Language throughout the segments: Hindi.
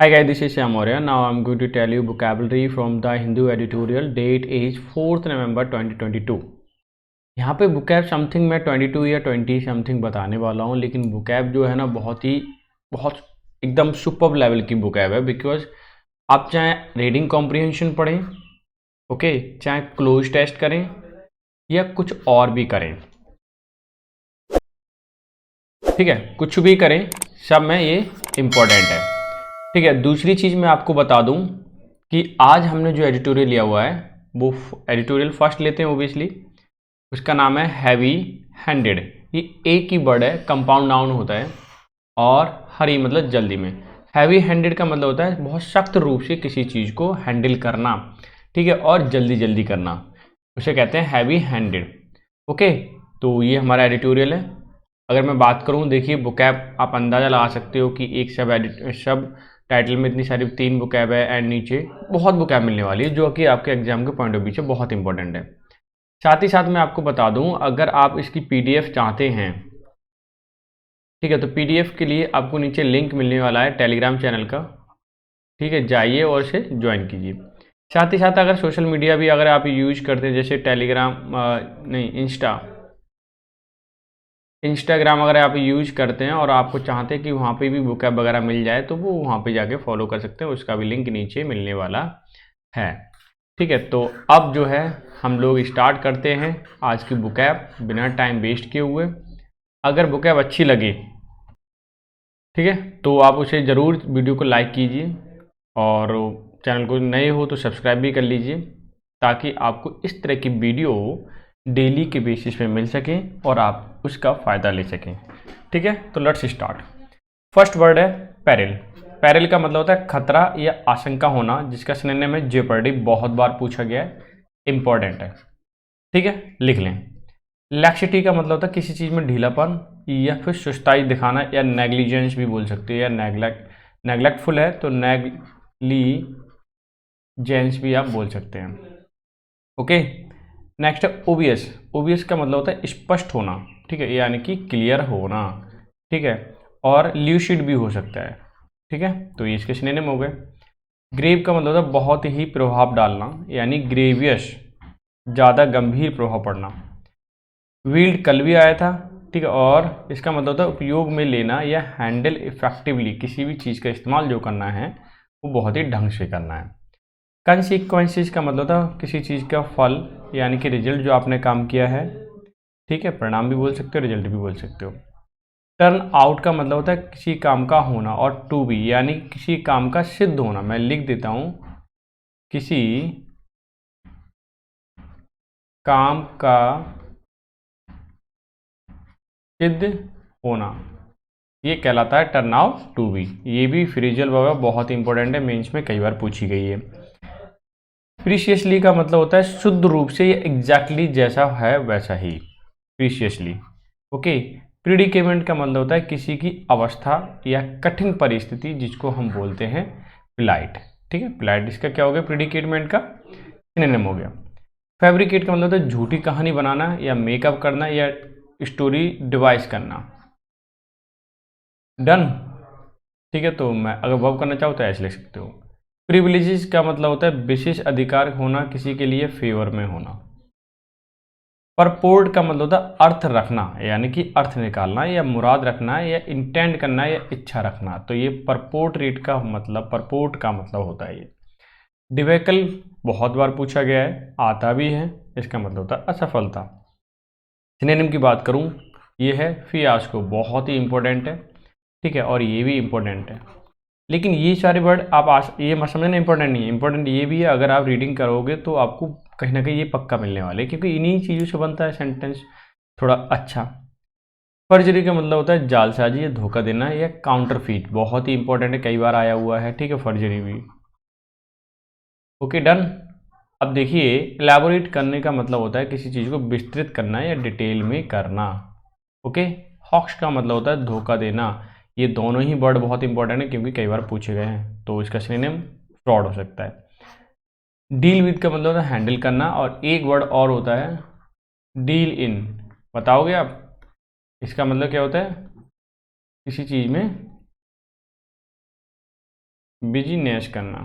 Hi guys, this is Shyam Maurya. Now I'm going to tell you vocabulary from the Hindu editorial. Date is 4th November 2022. यहाँ पे vocab समथिंग मैं 22 या 20 समथिंग बताने वाला हूँ, लेकिन vocab जो है ना बहुत एकदम सुपर लेवल की vocab है। बिकॉज आप चाहे रीडिंग कॉम्प्रिहेंशन पढ़ें, ओके, चाहे क्लोज टेस्ट करें या कुछ और भी करें, ठीक है, कुछ भी करें, सब में ये इम्पोर्टेंट है। ठीक है, दूसरी चीज़ मैं आपको बता दूं कि आज हमने जो एडिटोरियल लिया हुआ है वो एडिटोरियल फर्स्ट लेते हैं ओबियसली। उसका नाम है हैवी हैंडेड। ये एक ही वर्ड है, कंपाउंड नाउन होता है, और हरी मतलब जल्दी में। हैवी हैंडेड का मतलब होता है बहुत सख्त रूप से किसी चीज़ को हैंडल करना, ठीक है, और जल्दी जल्दी करना, उसे कहते हैं हैवी हैंडेड। ओके, तो ये हमारा एडिटोरियल है। अगर मैं बात करूँ, देखिए वोकैब आप अंदाज़ा लगा सकते हो कि एक सब टाइटल में इतनी सारी 3 वोकैब है, एंड नीचे बहुत वोकैब मिलने वाली है जो कि आपके एग्जाम के पॉइंट ऑफ व्यू से बहुत इंपॉर्टेंट है। साथ ही साथ मैं आपको बता दूं, अगर आप इसकी पीडीएफ चाहते हैं, ठीक है, तो पीडीएफ के लिए आपको नीचे लिंक मिलने वाला है टेलीग्राम चैनल का, ठीक है, जाइए और इसे ज्वाइन कीजिए। साथ ही साथ अगर सोशल मीडिया भी अगर आप यूज करते हैं, जैसे टेलीग्राम नहीं इंस्टाग्राम अगर आप यूज करते हैं और आपको चाहते हैं कि वहाँ पे भी वोकैब वगैरह मिल जाए, तो वो वहाँ पे जाके फॉलो कर सकते हैं, उसका भी लिंक नीचे मिलने वाला है। ठीक है, तो अब जो है हम लोग स्टार्ट करते हैं आज की वोकैब बिना टाइम वेस्ट किए हुए। अगर वोकैब अच्छी लगे, ठीक है, तो आप उसे ज़रूर वीडियो को लाइक कीजिए, और चैनल को नए हो तो सब्सक्राइब भी कर लीजिए, ताकि आपको इस तरह की वीडियो डेली के बेसिस पे मिल सके और आप उसका फ़ायदा ले सकें। ठीक है, तो लेट्स स्टार्ट। फर्स्ट वर्ड है पैरिल। पैरिल का मतलब होता है खतरा या आशंका होना, जिसका सिनोनिम है जेपर्डी। बहुत बार पूछा गया है, इंपॉर्टेंट है, ठीक है, लिख लें। लैक्सिटी का मतलब होता है किसी चीज़ में ढीलापन या फिर सुस्ताई दिखाना, या नेग्लिजेंस भी बोल सकते हो, या नेग्लेक्टफुल है तो नेग्लिजेंस भी आप बोल सकते हैं। ओके, नेक्स्ट है ओबियस। ओबियस का मतलब होता है स्पष्ट होना, ठीक है, यानी कि क्लियर होना, ठीक है, और ल्यूसिड भी हो सकता है, ठीक है, तो ये इसके सिनोनिम हो गए। ग्रेव का मतलब होता है बहुत ही प्रभाव डालना, यानी ग्रेवियस, ज़्यादा गंभीर प्रभाव पड़ना। विल्ड कल भी आया था, ठीक है, और इसका मतलब होता है उपयोग में लेना या हैंडल इफेक्टिवली, किसी भी चीज़ का इस्तेमाल जो करना है वो बहुत ही ढंग से करना है। कंसिक्वेंसेस का मतलब होता है किसी चीज़ का फल, यानी कि रिजल्ट जो आपने काम किया है, ठीक है, परिणाम भी बोल सकते हो, रिजल्ट भी बोल सकते हो। टर्न आउट का मतलब होता है किसी काम का होना, और टू बी यानी किसी काम का सिद्ध होना। मैं लिख देता हूँ, किसी काम का सिद्ध होना, ये कहलाता है टर्न आउट टू बी। ये भी फ्रेजल वर्ब बहुत इंपॉर्टेंट है, मेंस में कई बार पूछी गई है। प्रीशियसली का मतलब होता है शुद्ध रूप से, या एग्जैक्टली जैसा है वैसा ही, प्रीशियसली। ओके, प्रिडिकेमेंट का मतलब होता है किसी की अवस्था या कठिन परिस्थिति, जिसको हम बोलते हैं प्लाइट, ठीक है, प्लाइट इसका क्या हो गया, प्रिडिकेटमेंट का सिनोनिम हो गया। फैब्रिकेट का मतलब होता है झूठी कहानी बनाना, या मेकअप करना, या स्टोरी डिवाइस करना। डन, ठीक है, तो मैं अगर वर्ब करना चाहूँ तो ऐसे लिख सकते हो। प्रिविलेजेस का मतलब होता है विशेष अधिकार होना, किसी के लिए फेवर में होना। परपोर्ट का मतलब होता है अर्थ रखना, यानी कि अर्थ निकालना, या मुराद रखना, या इंटेंड करना, या इच्छा रखना। तो ये परपोर्ट का मतलब होता है ये। डिवेकल बहुत बार पूछा गया है, आता भी है, इसका मतलब होता है असफलता। सिनोनिम की बात करूँ, ये है फियास्को, बहुत ही इंपॉर्टेंट है, ठीक है, और ये भी इंपॉर्टेंट है। लेकिन ये सारे वर्ड आप ये मत समझना इंपॉर्टेंट नहीं है, इंपॉर्टेंट ये भी है, अगर आप रीडिंग करोगे तो आपको कहीं ना कहीं ये पक्का मिलने वाले है, क्योंकि इन्हीं चीज़ों से बनता है सेंटेंस थोड़ा अच्छा। फर्जरी का मतलब होता है जालसाजी या धोखा देना, या काउंटरफीट, बहुत ही इंपॉर्टेंट है, कई बार आया हुआ है, ठीक है, फर्जरी भी। Okay, done. अब देखिए, एलैबोरेट करने का मतलब होता है किसी चीज़ को विस्तृत करना या डिटेल में करना। ओके, हॉक्स का मतलब होता है धोखा देना। ये दोनों ही वर्ड बहुत इंपॉर्टेंट है, क्योंकि कई बार पूछे गए हैं, तो इसका सिनोनिम फ्रॉड हो सकता है। डील विद का मतलब होता है हैंडल करना, और एक वर्ड और होता है डील इन, बताओगे आप इसका मतलब क्या होता है, किसी चीज़ में बिजनेस करना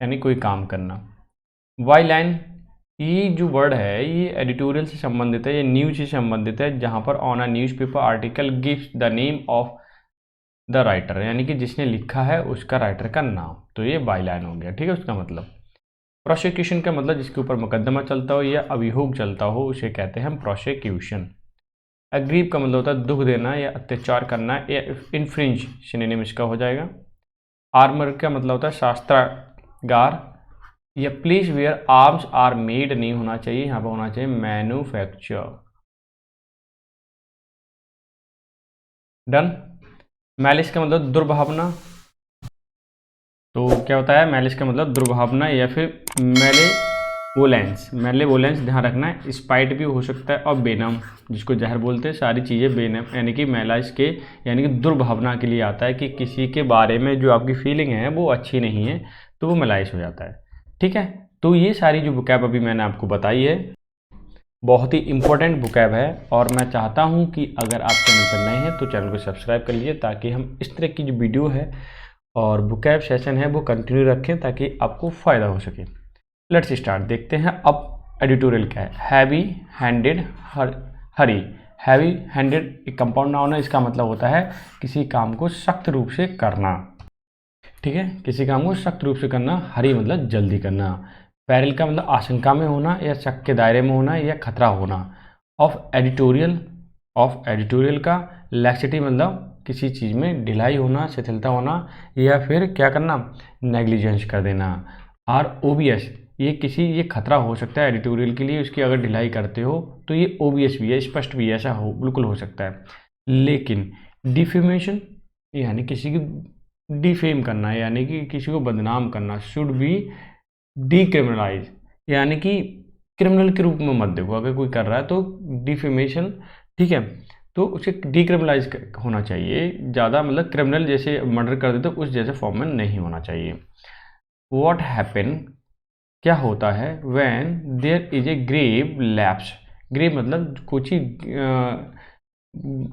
यानी कोई काम करना। वाई लाइन, ये जो वर्ड है ये एडिटोरियल से संबंधित है, ये न्यूज से संबंधित है, जहाँ पर on a newspaper article gives the name of the writer, यानी कि जिसने लिखा है उसका राइटर का नाम, तो ये बाई लाइन हो गया। ठीक है, उसका मतलब। प्रोसिक्यूशन का मतलब जिसके ऊपर मुकदमा चलता हो या अभियोग चलता हो उसे कहते हैं हम प्रोसिक्यूशन। अग्रीव का मतलब होता है दुख देना या अत्याचार करना, या इन्फ्रिंज सिनोनिम इसका हो जाएगा। आर्मर का मतलब होता है शस्त्रागार, या place where arms are made नहीं होना चाहिए, यहाँ पर होना चाहिए मैन्युफैक्चर। डन। मैलिस का मतलब दुर्भावना, तो क्या होता है मैलिस का मतलब दुर्भावना या फिर मेलेवोलेंस। मेलेवोलेंस ध्यान रखना है, स्पाइट भी हो सकता है, और बेनम जिसको जहर बोलते हैं, सारी चीज़ें बेनम यानी कि मैलाइस के यानी कि दुर्भावना के लिए आता है कि किसी के बारे में जो आपकी फीलिंग है वो अच्छी नहीं है, तो वो मैलाइस हो जाता है। ठीक है, तो ये सारी जो बुकैब अभी मैंने आपको बताई है बहुत ही इंपॉर्टेंट बुकैब है, और मैं चाहता हूं कि अगर आप चैनल पर नए हैं तो चैनल को सब्सक्राइब कर लीजिए, ताकि हम इस तरह की जो वीडियो है और बुकैब सेशन है वो कंटिन्यू रखें ताकि आपको फ़ायदा हो सके। लेट्स स्टार्ट, देखते हैं अब एडिटोरियल क्या है। हैवी हैंडेड हरी, हैवी हैंडेड एक कंपाउंड नाउन है, इसका मतलब होता है किसी काम को सख्त रूप से करना। ठीक है, किसी काम को सख्त रूप से करना। हरी मतलब जल्दी करना। पैरल का मतलब आशंका में होना या शक के दायरे में होना या खतरा होना। ऑफ एडिटोरियल का लैक्सिटी मतलब किसी चीज़ में ढिलाई होना, शिथिलता होना, या फिर क्या करना, नेग्लिजेंस कर देना। ओबियस, ये खतरा हो सकता है एडिटोरियल के लिए, उसकी अगर ढिलाई करते हो तो ये ओबियस भी है, स्पष्ट भी है, ऐसा हो बिल्कुल हो सकता है। लेकिन डिफेमेशन यानी किसी की डिफेम करना यानी कि किसी को बदनाम करना, शुड बी डीक्रिमिनलाइज, यानी कि क्रिमिनल के रूप में मत देखो, अगर कोई कर रहा है तो डिफेमेशन, ठीक है, तो उसे डीक्रिमिनलाइज होना चाहिए, ज़्यादा मतलब क्रिमिनल जैसे मर्डर कर देते उस जैसे फॉर्म में नहीं होना चाहिए। व्हाट हैपन, क्या होता है, when there is a grave lapse, grave मतलब कुछ ही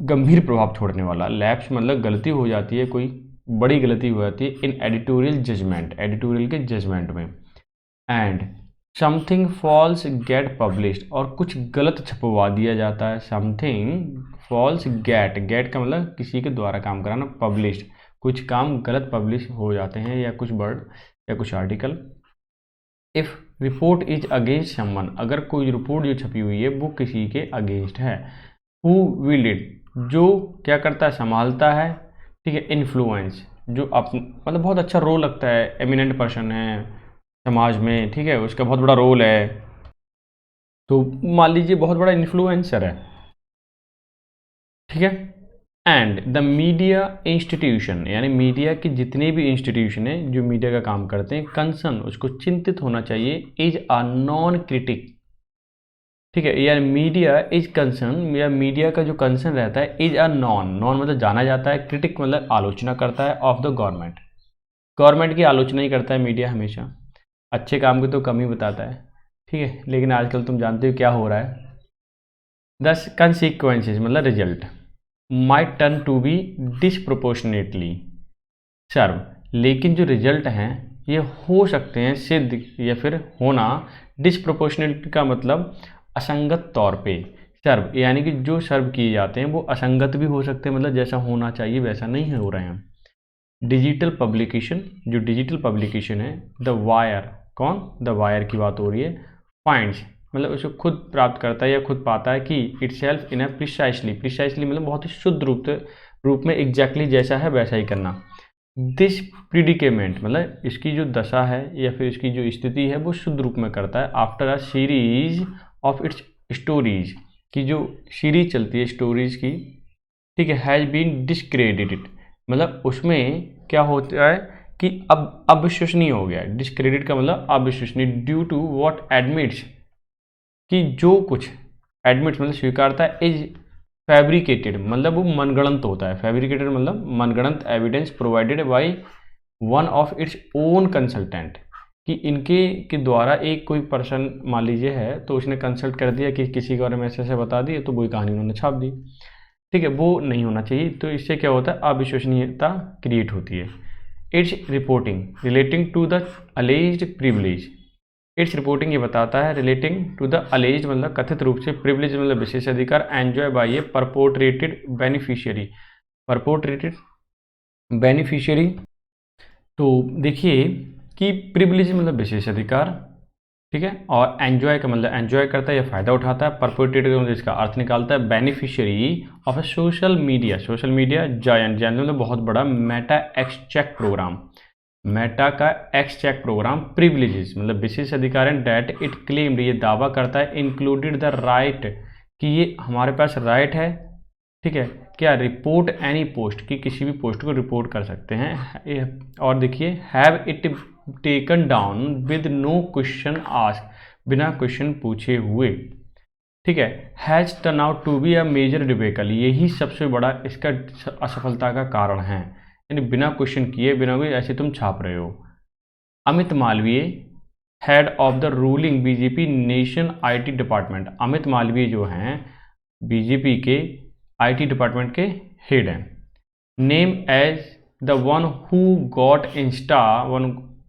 गंभीर प्रभाव छोड़ने वाला, लैप्स मतलब गलती हो जाती है, कोई बड़ी गलती हो जाती है, इन एडिटोरियल जजमेंट, एडिटोरियल के जजमेंट में, and something falls get published, और कुछ गलत छपवा दिया जाता है। समथिंग फॉल्स गेट का मतलब किसी के द्वारा काम कराना, पब्लिश्ड कुछ काम गलत पब्लिश हो जाते हैं, या कुछ वर्ड या कुछ article. If report is against someone, अगर कोई रिपोर्ट जो छपी हुई है वो किसी के अगेंस्ट है। हु विल इट, जो क्या करता है, संभालता है। ठीक है, इन्फ्लुएंस जो मतलब बहुत अच्छा रोल लगता है, एमिनेंट पर्सन है समाज में, ठीक है, उसका बहुत बड़ा रोल है, तो मान लीजिए बहुत बड़ा इन्फ्लुएंसर है। ठीक है, एंड द मीडिया इंस्टीट्यूशन, यानी मीडिया के जितने भी इंस्टीट्यूशन है जो मीडिया का काम करते हैं, कंसर्न उसको चिंतित होना चाहिए, इज अ नॉन क्रिटिक। ठीक है, यार मीडिया इज कंसर्न, या मीडिया का जो कंसर्न रहता है, इज अ नॉन मतलब जाना जाता है, क्रिटिक मतलब आलोचना करता है, ऑफ द गवर्नमेंट, गवर्नमेंट की आलोचना ही करता है मीडिया हमेशा, अच्छे काम की तो कम ही बताता है। ठीक है, लेकिन आजकल तुम जानते हो क्या हो रहा है। दस कंसिक्वेंसेज मतलब result might turn to be disproportionately severe, लेकिन जो रिजल्ट हैं ये हो सकते हैं सिद्ध या फिर होना, डिसप्रोपोर्शनेट का मतलब असंगत तौर पे, सर्व यानी कि जो सर्व किए जाते हैं वो असंगत भी हो सकते हैं, मतलब जैसा होना चाहिए वैसा नहीं हो रहे हैं। डिजिटल पब्लिकेशन, जो डिजिटल पब्लिकेशन है, द वायर, कौन, द वायर की बात हो रही है, फाइंड्स मतलब उसे खुद प्राप्त करता है या खुद पाता है कि इटसेल्फ इन ए प्रिसाइसली मतलब बहुत ही शुद्ध रूप में एग्जैक्टली जैसा है वैसा ही करना। दिस प्रिडिकेमेंट मतलब इसकी जो दशा है या फिर इसकी जो स्थिति है वो शुद्ध रूप में करता है, after a series of its stories, की जो सीरीज चलती है स्टोरीज की, ठीक है, हैज़ बीन डिस्क्रेडिटेड मतलब उसमें क्या होता है कि अब अविश्वसनीय हो गया, डिस्क्रेडिट का मतलब अविश्वसनीय, ड्यू टू व्हाट एडमिट्स, कि जो कुछ एडमिट्स मतलब स्वीकारता है, इज फैब्रिकेटेड मतलब वो मनगढ़ंत होता है, फैब्रिकेटेड मतलब मनगढ़ंत evidence provided by one of its own consultant, कि इनके के द्वारा एक कोई पर्सन मान लीजिए है तो उसने कंसल्ट कर दिया कि किसी के बारे में ऐसे बता दिए तो वही कहानी उन्होंने छाप दी। ठीक है, वो नहीं होना चाहिए, तो इससे क्या होता है अविश्वसनीयता क्रिएट होती है। It's reporting relating to the alleged privilege. It's reporting ये बताता है रिलेटिंग टू द अलेज्ड मतलब कथित रूप से, प्रिविलेज मतलब विशेष अधिकार, एंजॉय बाय ए परपोर्ट्रेटेड बेनिफिशियरी। परपोर्ट्रेटेड बेनिफिशियरी, तो देखिए कि प्रिविलेज मतलब विशेष अधिकार, ठीक है, और एंजॉय का मतलब एंजॉय करता है या फ़ायदा उठाता है, परपोर्ट्रेटेड का मतलब इसका अर्थ निकालता है, beneficiary of A social media, social media giant, giant मतलब बहुत बड़ा, मेटा एक्सचेक प्रोग्राम, मेटा का एक्सचेक प्रोग्राम, प्रिविलेजेस मतलब विशेष अधिकार है, डेट इट क्लेम्ड ये दावा करता है, इंक्लूडेड द राइट कि ये हमारे पास राइट है, ठीक है, क्या, रिपोर्ट एनी पोस्ट कि किसी भी पोस्ट को रिपोर्ट कर सकते हैं, और देखिए have it taken down with no question ask, बिना क्वेश्चन पूछे हुए, ठीक है, has turn out to be a major debacle, यही सबसे बड़ा इसका असफलता का कारण है, यानी बिना क्वेश्चन किए, बिना कोई ऐसे तुम छाप रहे हो। Amit Malviya head of the ruling BJP nation IT department, Amit Malviya जो हैं बीजेपी के आईटी डिपार्टमेंट के हेड हैं, name as the one who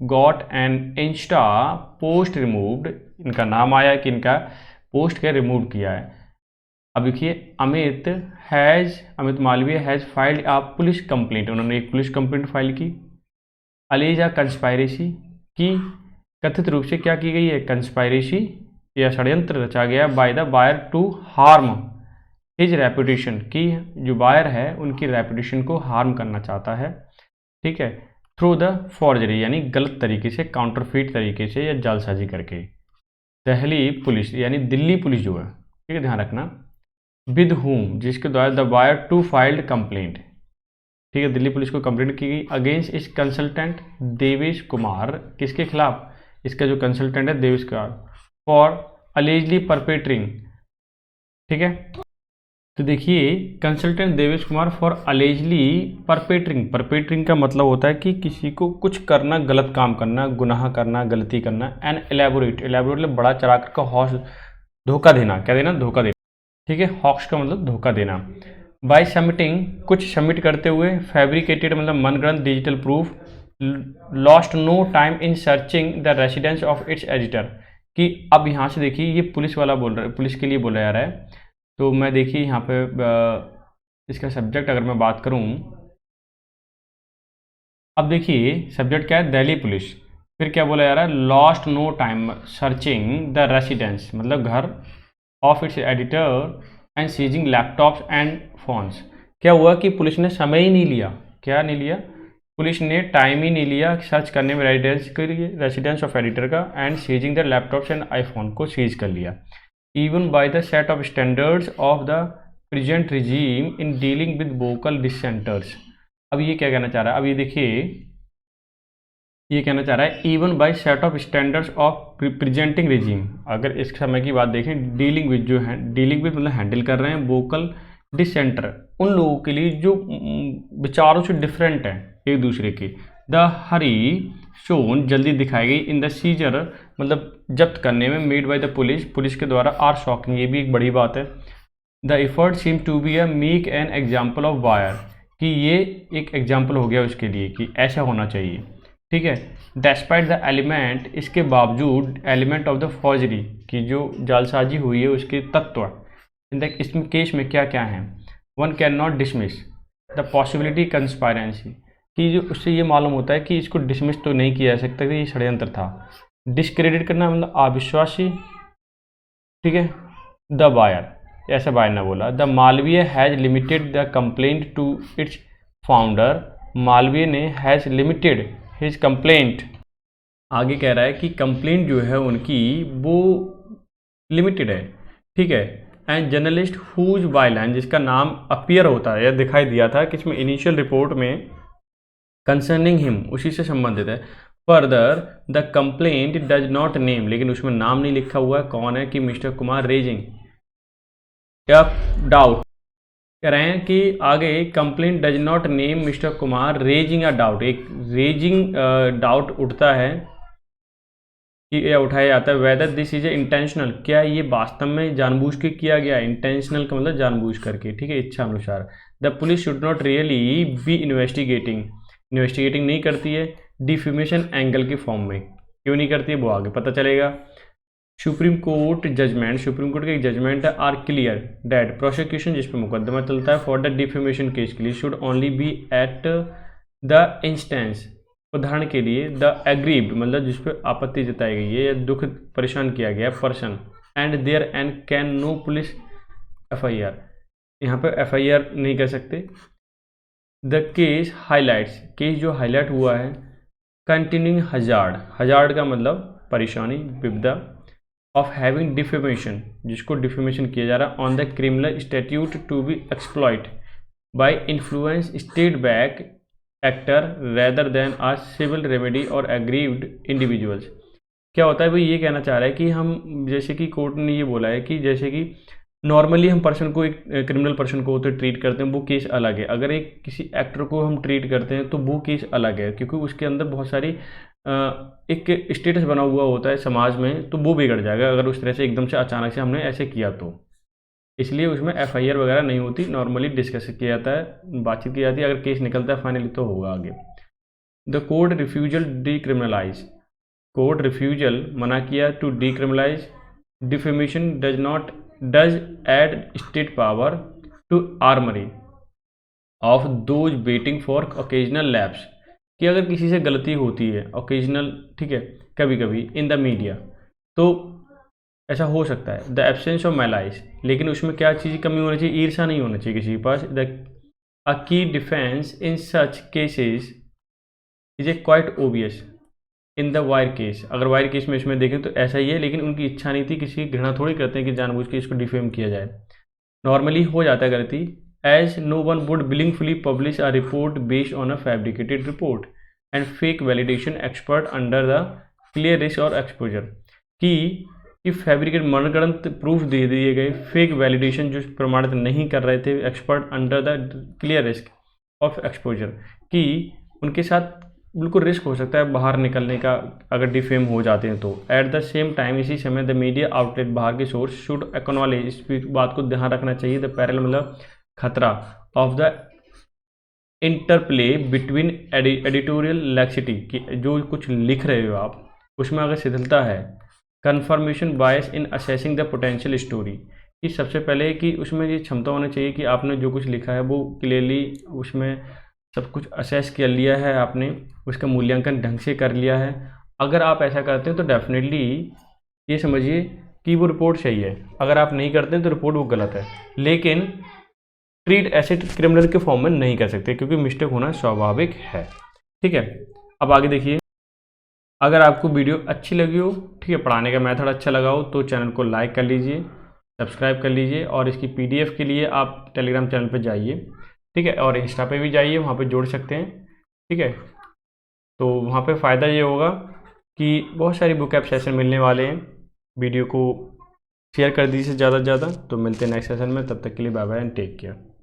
got an insta post removed, इनका नाम आया कि इनका पोस्ट क्या रिमूव किया है। अब देखिए Amit Malviya has filed a police complaint, उन्होंने एक पुलिस कंप्लेंट फाइल की, अलीजा कंस्पायरेसी की कथित रूप से क्या की गई है, कंस्पायरेसी या षड्यंत्र रचा गया by the Wire to harm his reputation, की जो बायर है उनकी रेपुटेशन को हार्म करना चाहता है, ठीक है, थ्रू द फॉर्जरी यानी गलत तरीके से, काउंटरफीट तरीके से या जालसाजी करके। दिल्ली पुलिस यानी दिल्ली पुलिस जो है, ठीक है, ध्यान रखना, विद होम जिसके द्वारा the Wire to filed complaint, ठीक है, दिल्ली पुलिस को कंप्लेंट की गई अगेंस्ट इस कंसल्टेंट देवेश कुमार, किसके खिलाफ, इसका जो कंसल्टेंट है Devesh Kumar, for allegedly perpetrating, ठीक है, तो देखिए consultant Devesh Kumar for allegedly perpetrating, perpetrating का मतलब होता है कि किसी को कुछ करना, गलत काम करना, गुनाह करना, गलती करना, एंड एलेबोरेट, एलेबोरेट मतलब बड़ा चढ़ाकर का हॉश, धोखा देना, क्या देना, धोखा देना, ठीक है, हॉक्स का मतलब धोखा देना, बाय सबमिटिंग कुछ सबमिट करते हुए, फैब्रिकेटेड मतलब मनगढ़ंत digital proof, lost no time in searching the residence of its editor, कि अब यहाँ से देखिए ये पुलिस वाला बोल रहा है, पुलिस के लिए बोला जा रहा है, तो मैं देखिए यहाँ पे इसका सब्जेक्ट अगर मैं बात करूँ, अब देखिए सब्जेक्ट क्या है, दिल्ली पुलिस, फिर क्या बोला जा रहा है, lost no time searching the residence मतलब घर of its editor and seizing laptops and phones, क्या हुआ कि पुलिस ने समय ही नहीं लिया, क्या नहीं लिया, पुलिस ने टाइम ही नहीं लिया सर्च करने में रेसिडेंस के लिए, रेसिडेंस ऑफ एडिटर का, and seizing the laptops and iPhone को सीज कर लिया, even by the set of standards of the present regime in dealing with vocal dissenters। अब ये क्या कहना चाह रहा है, अब ये देखिए ये कहना चाह रहा है even by set of standards of presenting regime, अगर इस समय की बात देखें, डीलिंग विद जो है, डीलिंग विद मतलब हैंडल कर रहे हैं, वोकल डिसेंटर उन लोगों के लिए जो विचारों से डिफरेंट हैं एक दूसरे के, द हरी शोन जल्दी दिखाई गई, इन द सीजर मतलब जब्त करने में, made by the police, police के द्वारा, आर शॉकिंग, ये भी एक बड़ी बात है, the effort seem to be a make an example of Wire, कि ये एक एग्जाम्पल हो गया उसके लिए कि ऐसा होना चाहिए, ठीक है, डेस्पाइट द एलिमेंट, इसके बावजूद, एलिमेंट ऑफ द फॉर्जरी की जो जालसाजी हुई है उसके तत्व, इन द इसमें केस में क्या क्या है, one can not dismiss the possibility conspiracy, कि जो उससे ये मालूम होता है कि इसको डिसमिस तो नहीं किया जा सकता कि ये षड्यंत्र था, डिस्क्रेडिट करना मतलब अविश्वासी, ठीक है, द बायर, ऐसा बायर ने बोला, the Malviya has limited the complaint to its founder, Malviya ने हैज़ लिमिटेड हिज कंप्लेंट, आगे कह रहा है कि कंप्लेंट जो है उनकी वो लिमिटेड है, ठीक है, एंड जर्नलिस्ट हुज बायलाइन, जिसका नाम अपीयर होता है या दिखाई दिया था कि इसमें इनिशियल रिपोर्ट में कंसर्निंग हिम, उसी से संबंधित है, further the complaint does not name, लेकिन उसमें नाम नहीं लिखा हुआ है कौन है, कि मिस्टर कुमार रेजिंग या डाउट, कह रहे हैं कि आगे complaint does not name mister Kumar raising a doubt, एक रेजिंग डाउट उठता है कि यह उठाया जाता है, whether this is a intentional, क्या ये वास्तव में जानबूझ के किया गया, इंटेंशनल का मतलब जानबूझ करके, ठीक है, इच्छा अनुसार, the police should not really be investigating, investigating नहीं करती है, डिफेमेशन एंगल की फॉर्म में। क्यों नहीं करती है वो आगे पता चलेगा। Supreme Court judgement, Supreme Court का एक जजमेंट है, आर क्लियर डैट प्रोसिक्यूशन, जिस पर मुकदमा चलता है फॉर द डिफेमेशन केस के लिए, should only be at the instance, उदाहरण के लिए द एग्रीव्ड, मतलब जिस पर आपत्ति जताई गई है या दुख परेशान किया गया person, and there and can no police FIR, यहाँ पर FIR नहीं कर सकते। द केस हाईलाइट्स, केस जो हाईलाइट हुआ है, कंटिन्यूइंग हजार्ड, हजार्ड का मतलब परेशानी, विपदा, ऑफ हैविंग डिफेमेशन, जिसको डिफेमेशन किया जा रहा है, on the criminal statute to be exploit by influence state back actor rather than a civil remedy और एग्रीव्ड इंडिविजुअल्स। क्या होता है भाई, ये कहना चाह रहा है कि हम, जैसे कि कोर्ट ने ये बोला है कि जैसे कि नॉर्मली हम पर्सन को, एक क्रिमिनल पर्सन को तो ट्रीट करते हैं, वो केस अलग है। अगर एक किसी एक्टर को हम ट्रीट करते हैं तो वो केस अलग है, क्योंकि उसके अंदर बहुत सारी एक स्टेटस बना हुआ होता है समाज में, तो वो बिगड़ जाएगा अगर उस तरह से एकदम से अचानक से हमने ऐसे किया तो। इसलिए उसमें FIR वगैरह नहीं होती, नॉर्मली डिस्कस किया जाता है, बातचीत की जाती है, अगर केस निकलता है फाइनली तो होगा आगे। The court refusal decriminalize, court refusal मना किया to decriminalize defamation does add state power to armoury of those waiting for occasional lapse, कि अगर किसी से गलती होती है ओकेजनल, ठीक है, कभी कभी इन द मीडिया, तो ऐसा हो सकता है, द एब्सेंस ऑफ मैलाइस, लेकिन उसमें क्या चीज़ कमी होनी चाहिए, ईर्षा नहीं होनी चाहिए किसी के पास। द अ की defence in such cases is a quite obvious in the wire case, अगर वायर केस में इसमें देखें तो ऐसा ही है, लेकिन उनकी इच्छा नहीं थी, किसी की घृणा थोड़ी करते हैं कि जानबूझ के इसको डिफेम किया जाए, नॉर्मली हो जाता है गलती। As no one would willingfully publish a report based on a fabricated report and fake validation expert under the clear risk और एक्सपोजर, कि फैब्रिकेट मनगढ़ंत प्रूफ दे दिए गए, फेक वैलिडेशन जो प्रमाणित नहीं कर रहे थे expert under the clear risk of exposure, कि उनके साथ बिल्कुल रिस्क हो सकता है बाहर निकलने का अगर डिफेम हो जाते हैं तो। एट द सेम टाइम, इसी समय द मीडिया आउटलेट, बाहर के सोर्स, शुड एक्नॉलेज, इस बात को ध्यान रखना चाहिए, द पैरेलल मतलब खतरा, of the interplay between editorial laxity, कि जो कुछ लिख रहे हो आप उसमें अगर शिथिलता है, confirmation bias in assessing the potential story, कि सबसे पहले कि उसमें ये क्षमता होनी चाहिए कि आपने जो कुछ लिखा है वो क्लियरली उसमें सब कुछ असेस कर लिया है, आपने उसका मूल्यांकन ढंग से कर लिया है। अगर आप ऐसा करते हैं तो डेफिनेटली ये समझिए कि वो रिपोर्ट सही है, अगर आप नहीं करते हैं तो रिपोर्ट वो गलत है, लेकिन ट्रीट ऐसे क्रिमिनल के फॉर्म में नहीं कर सकते क्योंकि मिस्टेक होना स्वाभाविक है। ठीक है, अब आगे देखिए, अगर आपको वीडियो अच्छी लगी हो, ठीक है, पढ़ाने का मेथड अच्छा लगा हो, तो चैनल को लाइक कर लीजिए, सब्सक्राइब कर लीजिए, और इसकी PDF के लिए आप टेलीग्राम चैनल पर जाइए, ठीक है, और इंस्टा पे भी जाइए, वहाँ पे जोड़ सकते हैं, ठीक है। तो वहाँ पे फ़ायदा ये होगा कि बहुत सारी बुक ऐप सेशन मिलने वाले हैं, वीडियो को शेयर कर दीजिए ज़्यादा से ज़्यादा। तो मिलते हैं नेक्स्ट सेशन में, तब तक के लिए bye bye and take care.